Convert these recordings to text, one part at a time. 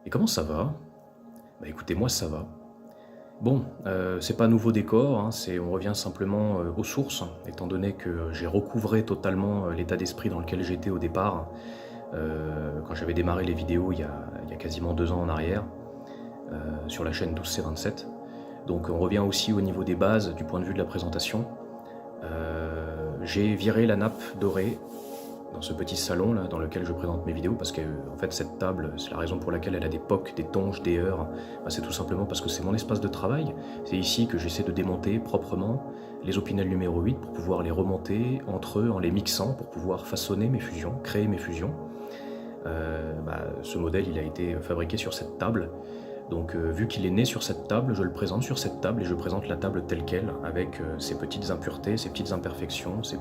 Et comment ça va? Bah écoutez, moi ça va. Bon, c'est pas un nouveau décor, hein, on revient simplement aux sources, étant donné que j'ai recouvré totalement l'état d'esprit dans lequel j'étais au départ, quand j'avais démarré les vidéos il y a quasiment 2 ans en arrière, sur la chaîne 12C27. Donc on revient aussi au niveau des bases du point de vue de la présentation. J'ai viré la nappe dorée dans ce petit salon là dans lequel je présente mes vidéos parce que en fait cette table, c'est la raison pour laquelle elle a des pocs, des tonges, des heurts. Bah, c'est tout simplement parce que c'est mon espace de travail. C'est ici que j'essaie de démonter proprement les Opinel numéro 8 pour pouvoir les remonter entre eux en les mixant, pour pouvoir façonner mes fusions, créer mes fusions. Ce modèle il a été fabriqué sur cette table. Donc vu qu'il est né sur cette table, je le présente sur cette table et je présente la table telle qu'elle, avec ses petites impuretés, ses petites imperfections, ses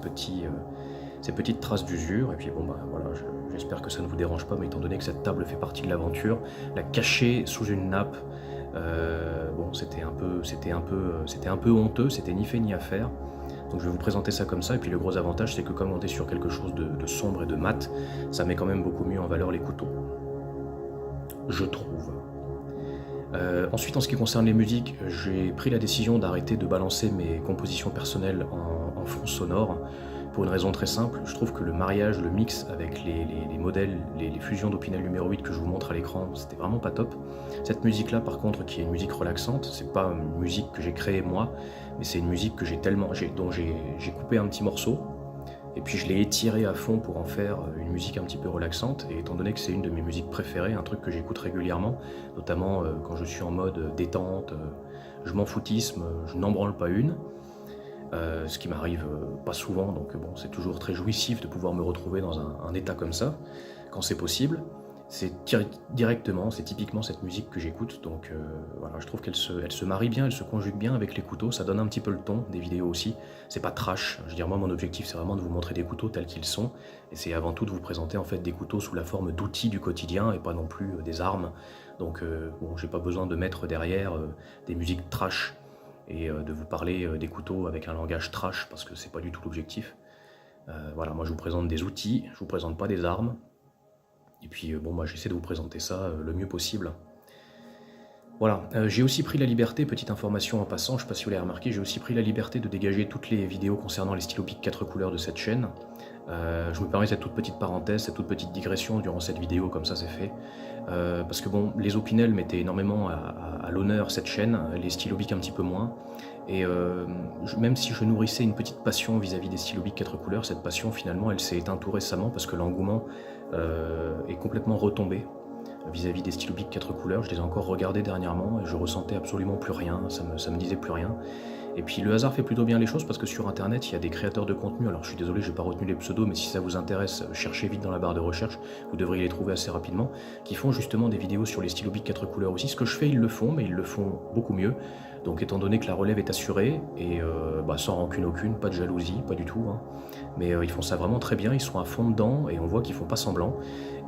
petites traces d'usure. Et puis bon bah voilà, j'espère que ça ne vous dérange pas, mais étant donné que cette table fait partie de l'aventure, la cacher sous une nappe, bon c'était un peu honteux, c'était ni fait ni à faire. Donc je vais vous présenter ça comme ça, et puis le gros avantage c'est que comme on est sur quelque chose de sombre et de mat, ça met quand même beaucoup mieux en valeur les couteaux, je trouve. Ensuite, en ce qui concerne les musiques, j'ai pris la décision d'arrêter de balancer mes compositions personnelles en fond sonore pour une raison très simple. Je trouve que le mariage, le mix avec les modèles, les fusions d'Opinel numéro 8 que je vous montre à l'écran, c'était vraiment pas top. Cette musique-là, par contre, qui est une musique relaxante, c'est pas une musique que j'ai créée moi, mais c'est une musique que dont j'ai coupé un petit morceau, et puis je l'ai étiré à fond pour en faire une musique un petit peu relaxante, et étant donné que c'est une de mes musiques préférées, un truc que j'écoute régulièrement, notamment quand je suis en mode détente, je m'en foutisme, je n'en branle pas une, ce qui m'arrive pas souvent, donc bon, c'est toujours très jouissif de pouvoir me retrouver dans un état comme ça, quand c'est possible. C'est directement, c'est typiquement cette musique que j'écoute, donc voilà, je trouve qu'elle se marie bien, elle se conjugue bien avec les couteaux, ça donne un petit peu le ton des vidéos aussi. C'est pas trash, je veux dire, moi mon objectif c'est vraiment de vous montrer des couteaux tels qu'ils sont, et c'est avant tout de vous présenter en fait des couteaux sous la forme d'outils du quotidien et pas non plus des armes. Donc bon, j'ai pas besoin de mettre derrière des musiques trash et de vous parler des couteaux avec un langage trash, parce que c'est pas du tout l'objectif. Voilà, moi je vous présente des outils, je vous présente pas des armes. Et puis bon, moi j'essaie de vous présenter ça le mieux possible. Voilà, j'ai aussi pris la liberté, petite information en passant, je ne sais pas si vous l'avez remarqué, j'ai aussi pris la liberté de dégager toutes les vidéos concernant les stylos Bic 4 couleurs de cette chaîne. Je me permets cette toute petite parenthèse, cette toute petite digression durant cette vidéo, comme ça c'est fait. Parce que bon, les Opinel mettaient énormément à l'honneur cette chaîne, les stylos Bic un petit peu moins. Et même si je nourrissais une petite passion vis-à-vis des stylos Bic 4 couleurs, cette passion finalement elle s'est éteinte tout récemment parce que l'engouement est complètement retombé vis-à-vis des stylos Bic 4 couleurs. Je les ai encore regardés dernièrement et je ressentais absolument plus rien, ça me disait plus rien. Et puis le hasard fait plutôt bien les choses parce que sur internet il y a des créateurs de contenu, alors je suis désolé, j'ai pas retenu les pseudos, mais si ça vous intéresse, cherchez vite dans la barre de recherche, vous devriez les trouver assez rapidement, qui font justement des vidéos sur les stylos Bic 4 couleurs aussi. Ce que je fais, ils le font, mais ils le font beaucoup mieux. Donc étant donné que la relève est assurée, et sans rancune aucune, pas de jalousie, pas du tout, hein, mais ils font ça vraiment très bien, ils sont à fond dedans, et on voit qu'ils font pas semblant,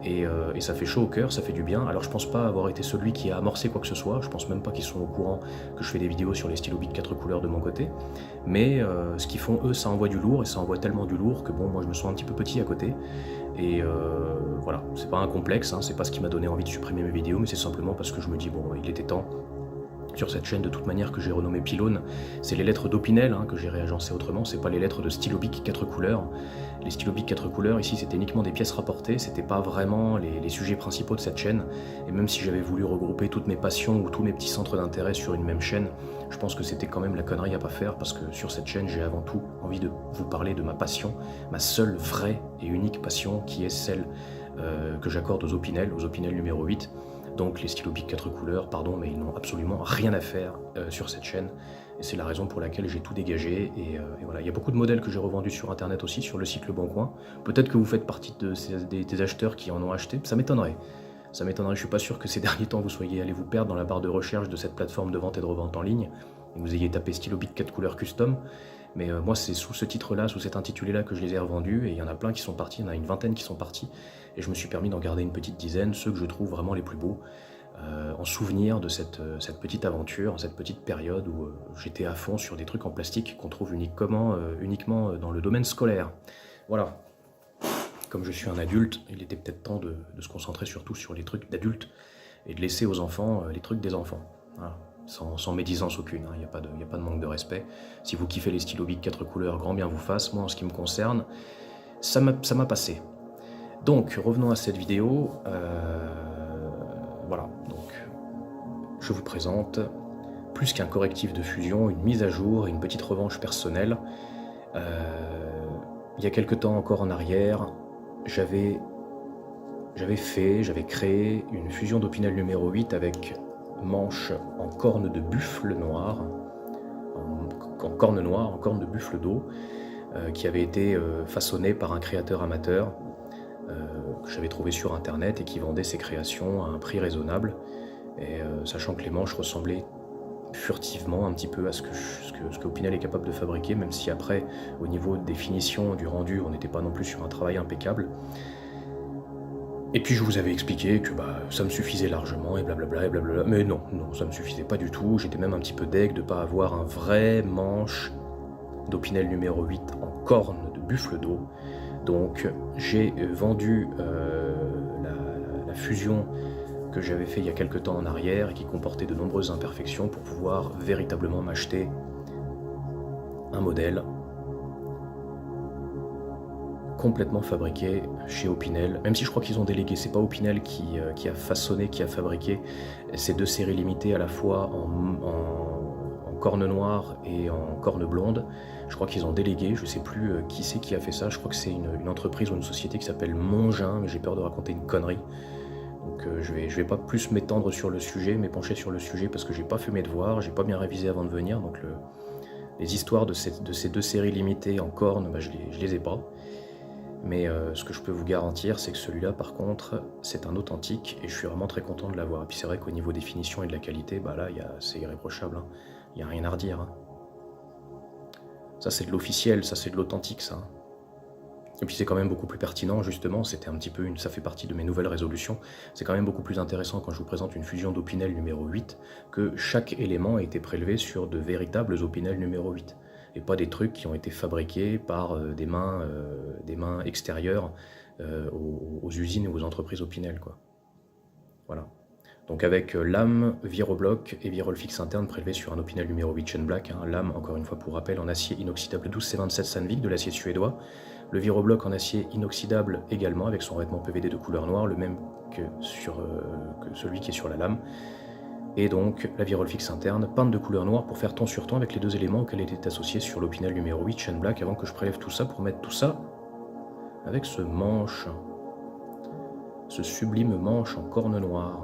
et ça fait chaud au cœur, ça fait du bien. Alors je pense pas avoir été celui qui a amorcé quoi que ce soit, je pense même pas qu'ils sont au courant que je fais des vidéos sur les stylos Bic 4 couleurs de mon côté, mais ce qu'ils font eux, ça envoie du lourd, et ça envoie tellement du lourd que bon, moi je me sens un petit peu petit à côté, et voilà, c'est pas un complexe, hein, c'est pas ce qui m'a donné envie de supprimer mes vidéos, mais c'est simplement parce que je me dis bon, il était temps. Sur cette chaîne de toute manière que j'ai renommée Pylone, c'est les lettres d'Opinel hein, que j'ai réagencées autrement, c'est pas les lettres de stylo Bic 4 couleurs. Les stylo Bic 4 couleurs, ici c'était uniquement des pièces rapportées, c'était pas vraiment les sujets principaux de cette chaîne, et même si j'avais voulu regrouper toutes mes passions ou tous mes petits centres d'intérêt sur une même chaîne, je pense que c'était quand même la connerie à pas faire, parce que sur cette chaîne j'ai avant tout envie de vous parler de ma passion, ma seule vraie et unique passion, qui est celle que j'accorde aux Opinel numéro 8, donc les stylos Bic 4 couleurs, pardon, mais ils n'ont absolument rien à faire sur cette chaîne. Et c'est la raison pour laquelle j'ai tout dégagé. Et voilà, il y a beaucoup de modèles que j'ai revendus sur internet aussi, sur le site Le Bon Coin. Peut-être que vous faites partie des acheteurs qui en ont acheté, ça m'étonnerait. Ça m'étonnerait, je suis pas sûr que ces derniers temps vous soyez allé vous perdre dans la barre de recherche de cette plateforme de vente et de revente en ligne, et vous ayez tapé stylo Bic 4 couleurs custom. Mais moi c'est sous ce titre-là, sous cet intitulé-là que je les ai revendus, et il y en a plein qui sont partis, il y en a une vingtaine qui sont partis, et je me suis permis d'en garder une petite dizaine, ceux que je trouve vraiment les plus beaux, en souvenir de cette petite aventure, cette petite période où j'étais à fond sur des trucs en plastique qu'on trouve uniquement dans le domaine scolaire. Voilà. Comme je suis un adulte, il était peut-être temps de se concentrer surtout sur les trucs d'adultes et de laisser aux enfants les trucs des enfants. Voilà. Sans médisance aucune, il n'y a pas de manque de respect. Si vous kiffez les stylos Bic 4 couleurs, grand bien vous fasse. Moi, en ce qui me concerne, ça m'a passé. Donc, revenons à cette vidéo. Voilà, donc, je vous présente, plus qu'un correctif de fusion, une mise à jour et une petite revanche personnelle. Il y a quelque temps encore en arrière, j'avais créé une fusion d'Opinel numéro 8 avec manche en corne de buffle noir, en corne noire, en corne de buffle d'eau, qui avait été façonnée par un créateur amateur que j'avais trouvé sur internet et qui vendait ses créations à un prix raisonnable, et sachant que les manches ressemblaient furtivement un petit peu à ce que Opinel est capable de fabriquer, même si après, au niveau des finitions, du rendu, on n'était pas non plus sur un travail impeccable. Et puis je vous avais expliqué que ça me suffisait largement, et blablabla, mais non, ça me suffisait pas du tout. J'étais même un petit peu deg de pas avoir un vrai manche d'Opinel numéro 8 en corne de buffle d'eau. Donc j'ai vendu la fusion que j'avais fait il y a quelques temps en arrière et qui comportait de nombreuses imperfections pour pouvoir véritablement m'acheter un modèle complètement fabriqué chez Opinel, même si je crois qu'ils ont délégué, c'est pas Opinel qui a façonné, qui a fabriqué ces deux séries limitées à la fois en corne noire et en corne blonde. Je crois qu'ils ont délégué, je sais plus qui c'est qui a fait ça, je crois que c'est une entreprise ou une société qui s'appelle Mongin, mais j'ai peur de raconter une connerie. Donc je vais pas plus m'étendre sur le sujet, m'épancher sur le sujet parce que j'ai pas fait mes devoirs, j'ai pas bien révisé avant de venir, donc les histoires de ces deux séries limitées en corne, je les ai pas. Mais ce que je peux vous garantir, c'est que celui-là, par contre, c'est un authentique et je suis vraiment très content de l'avoir. Et puis c'est vrai qu'au niveau des finitions et de la qualité, là, c'est irréprochable. Il n'y a rien à redire. Ça, c'est de l'officiel, ça, c'est de l'authentique, ça. Et puis c'est quand même beaucoup plus pertinent, justement, c'était un petit peu ça fait partie de mes nouvelles résolutions. C'est quand même beaucoup plus intéressant quand je vous présente une fusion d'Opinel numéro 8, que chaque élément a été prélevé sur de véritables Opinel numéro 8. Et pas des trucs qui ont été fabriqués par des mains extérieures aux usines et aux entreprises Opinel, quoi. Voilà. Donc avec lame, virobloc et virole fixe interne prélevés sur un Opinel numéro 8 Chain Black, lame, encore une fois pour rappel, en acier inoxydable 12C27 Sandvik, de l'acier suédois. Le virobloc en acier inoxydable également, avec son revêtement PVD de couleur noire, le même que celui qui est sur la lame. Et donc la virole fixe interne, peinte de couleur noire pour faire ton sur ton avec les deux éléments auxquels était associé sur l'Opinel numéro 8 Chain Black, avant que je prélève tout ça pour mettre tout ça avec ce manche, ce sublime manche en corne noire.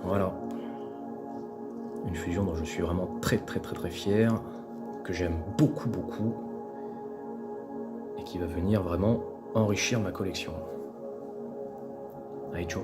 Voilà, une fusion dont je suis vraiment très fier, que j'aime beaucoup et qui va venir vraiment enrichir ma collection. Allez, ciao.